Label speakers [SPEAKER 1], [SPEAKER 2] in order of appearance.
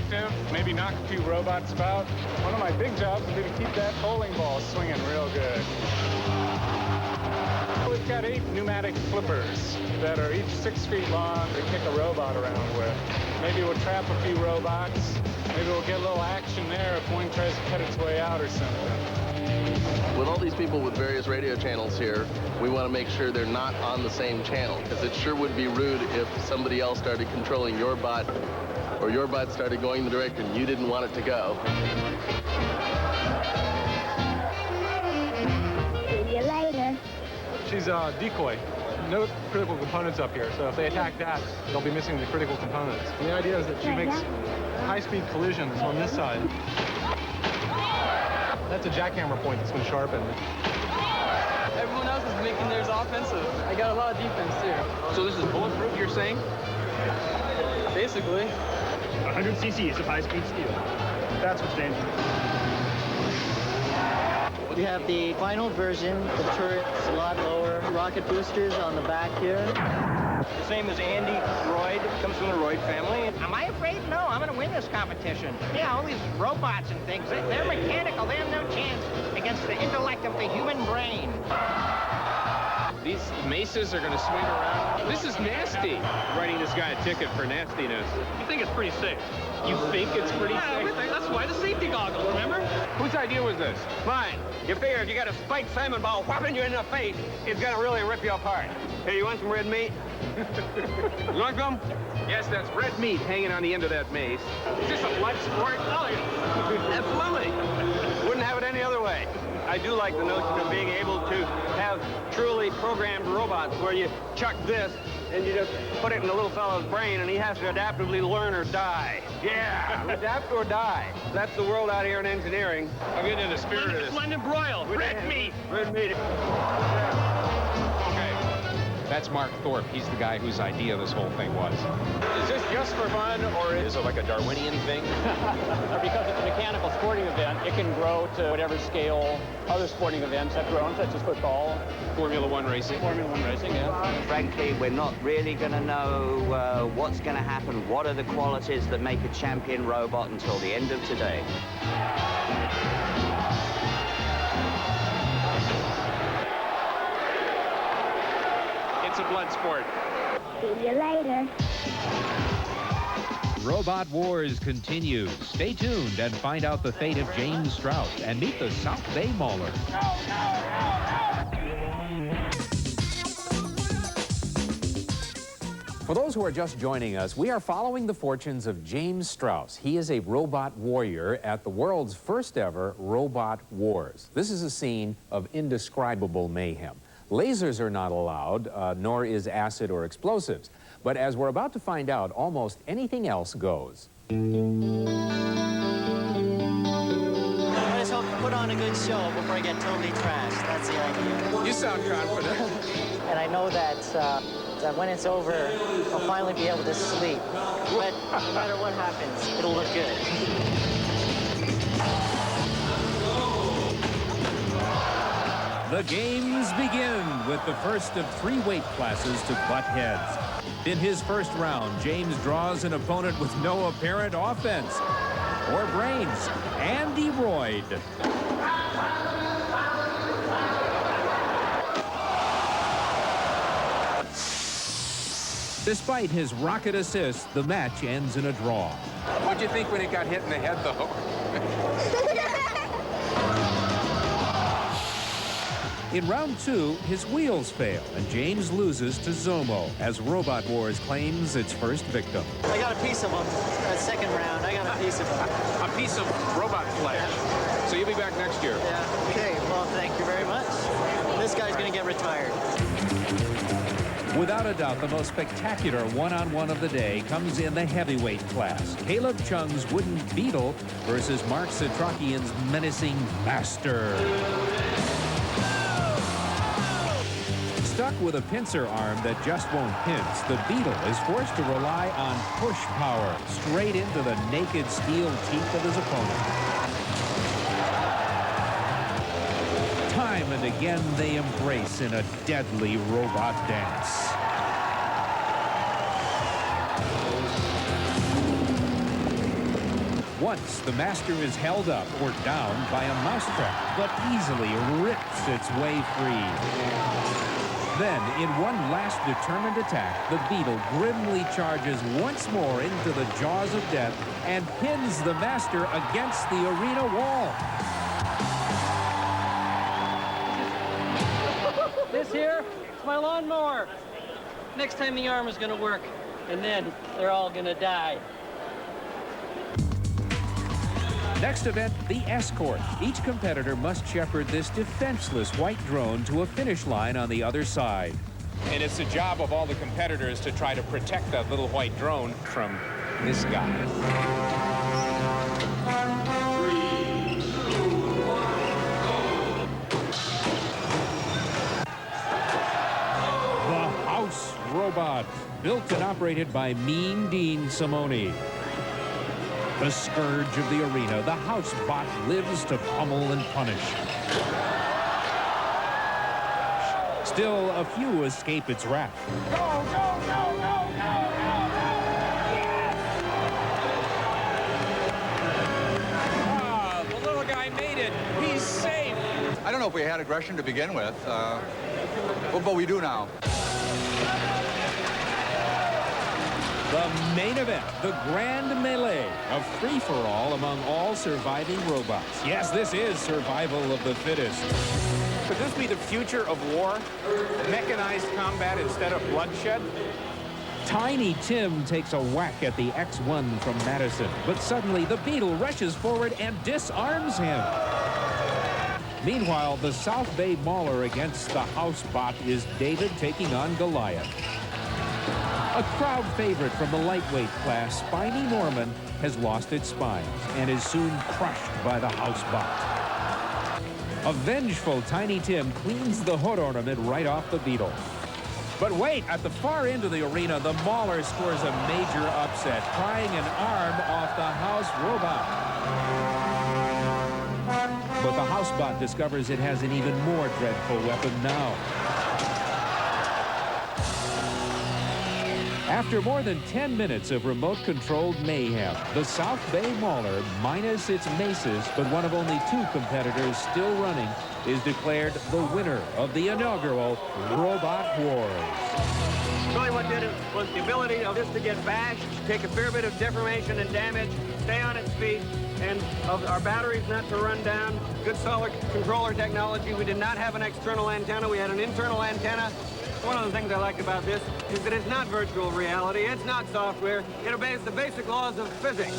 [SPEAKER 1] active, maybe knock a few robots about. One of my big jobs would be to keep that bowling ball swinging real good. We've got 8 pneumatic flippers that are each 6 feet long to kick a robot around with. Maybe we'll trap a few robots. Maybe we'll get a little action there if one tries to cut its way out or something.
[SPEAKER 2] With all these people with various radio channels here, we want to make sure they're not on the same channel, because it sure would be rude if somebody else started controlling your bot, or your bot started going the direction you didn't want it to go.
[SPEAKER 3] See you later.
[SPEAKER 4] She's a decoy. No critical components up here, so if they attack that, they'll be missing the critical components. And the idea is that she makes high-speed collisions on this side. That's a jackhammer point that's been sharpened.
[SPEAKER 5] Everyone else is making theirs offensive. I got a lot of defense, too.
[SPEAKER 6] So this is bulletproof, you're saying?
[SPEAKER 5] Basically.
[SPEAKER 7] 100 cc's of high-speed steel. That's what's dangerous.
[SPEAKER 8] We have the final version. The turret's a lot lower. Rocket boosters on the back here.
[SPEAKER 6] The same as Andy Royd, comes from the Royd family.
[SPEAKER 9] Am I afraid? No, I'm going to win this competition. Yeah, all these robots and things, they're mechanical. They have no chance against the intellect of the human brain.
[SPEAKER 6] These maces are going to swing around. This is nasty. Writing this guy a ticket for nastiness.
[SPEAKER 7] You think it's pretty safe?
[SPEAKER 6] You think it's pretty safe?
[SPEAKER 7] That's why the safety goggles, remember?
[SPEAKER 6] Whose idea was this?
[SPEAKER 7] Mine. You figure if you got a spiked salmon ball whopping you in the face, it's gonna really rip you apart. Hey, you want some red meat? You want some?
[SPEAKER 6] Yes, that's red meat hanging on the end of that mace. Is this a blood sport?
[SPEAKER 7] Oh, yeah. Absolutely. Wouldn't have it any other way. I do like the notion of being able to have truly programmed robots where you chuck this and you just put it in the little fellow's brain and he has to adaptively learn or die. Yeah, adapt or die. That's the world out here in engineering.
[SPEAKER 6] I'm getting in the spirit of this.
[SPEAKER 7] Blend and broil. Red meat. Red meat.
[SPEAKER 6] Okay. That's Mark Thorpe. He's the guy whose idea this whole thing was. Is this just for fun, or is it like a Darwinian thing?
[SPEAKER 10] Because it's a mechanical sporting event, it can grow to whatever scale other sporting events have grown, such as football.
[SPEAKER 6] Formula One racing.
[SPEAKER 10] Formula One racing, yeah.
[SPEAKER 11] Frankly, we're not really going to know what's going to happen, what are the qualities that make a champion robot until the end of today.
[SPEAKER 6] It's a blood sport.
[SPEAKER 3] See you later.
[SPEAKER 12] Robot Wars continues. Stay tuned and find out the fate of James Strauss and meet the South Bay Mauler. For those who are just joining us, we are following the fortunes of James Strauss. He is a robot warrior at the world's first ever Robot Wars. This is a scene of indescribable mayhem. Lasers are not allowed, nor is acid or explosives. But as we're about to find out, almost anything else goes.
[SPEAKER 8] Let's hope to put on a good show before I get totally trashed. That's the idea.
[SPEAKER 6] You sound confident.
[SPEAKER 8] And I know that when it's over, I'll finally be able to sleep. But no matter what happens, it'll look good.
[SPEAKER 12] The games begin with the first of 3 weight classes to butt heads. In his first round, James draws an opponent with no apparent offense or brains, Andy Royd. Despite his rocket assist, the match ends in a draw.
[SPEAKER 6] What'd you think when it got hit in the head, though?
[SPEAKER 12] In round 2, his wheels fail, and James loses to Zomo as Robot Wars claims its first victim.
[SPEAKER 8] I got a piece of him. Second round, I got a piece of him.
[SPEAKER 6] A piece of robot flesh.
[SPEAKER 8] Yeah.
[SPEAKER 6] So you'll be back next year.
[SPEAKER 8] Yeah. Okay, well, thank you very much. This guy's going to get retired.
[SPEAKER 12] Without a doubt, the most spectacular one-on-one of the day comes in the heavyweight class. Caleb Chung's wooden beetle versus Mark Satrakian's menacing master. Stuck with a pincer arm that just won't pinch, the beetle is forced to rely on push power straight into the naked steel teeth of his opponent. Time and again they embrace in a deadly robot dance. Once the master is held up or down by a mousetrap, but easily rips its way free. Then, in one last determined attack, the beetle grimly charges once more into the jaws of death and pins the master against the arena wall.
[SPEAKER 5] This here, it's my lawnmower. Next time the arm is gonna work, and then they're all gonna die.
[SPEAKER 12] Next event, the escort. Each competitor must shepherd this defenseless white drone to a finish line on the other side.
[SPEAKER 6] And it's the job of all the competitors to try to protect that little white drone from this guy.
[SPEAKER 12] 3, 2, 1, go! The House Robot, built and operated by Mean Dean Simone. The scourge of the arena, the house bot lives to pummel and punish. Still, a few escape its wrath.
[SPEAKER 9] Go, go, go, go, go,
[SPEAKER 6] Ah, the little guy made it. He's safe.
[SPEAKER 13] I don't know if we had aggression to begin with, but we do now.
[SPEAKER 12] The main event, the grand melee, a free-for-all among all surviving robots. Yes, this is survival of the fittest.
[SPEAKER 6] Could this be the future of war? Mechanized combat instead of bloodshed?
[SPEAKER 12] Tiny Tim takes a whack at the X-1 from Madison, but suddenly the beetle rushes forward and disarms him. Meanwhile, the South Bay Mauler against the house bot is David taking on Goliath. A crowd favorite from the lightweight class, Spiny Norman, has lost its spines and is soon crushed by the house bot. A vengeful Tiny Tim cleans the hood ornament right off the beetle. But wait, at the far end of the arena, the Mauler scores a major upset, prying an arm off the house robot. But the house bot discovers it has an even more dreadful weapon now. After more than 10 minutes of remote-controlled mayhem, the South Bay Mauler, minus its maces, but one of only 2 competitors still running, is declared the winner of the inaugural Robot Wars.
[SPEAKER 7] Really what did it was the ability of this to get bashed, take a fair bit of deformation and damage, stay on its feet, and of our batteries not to run down. Good solid controller technology. We did not have an external antenna. We had an internal antenna. One of the things I like about this is that it's not virtual reality. It's not software. It obeys the basic laws of physics.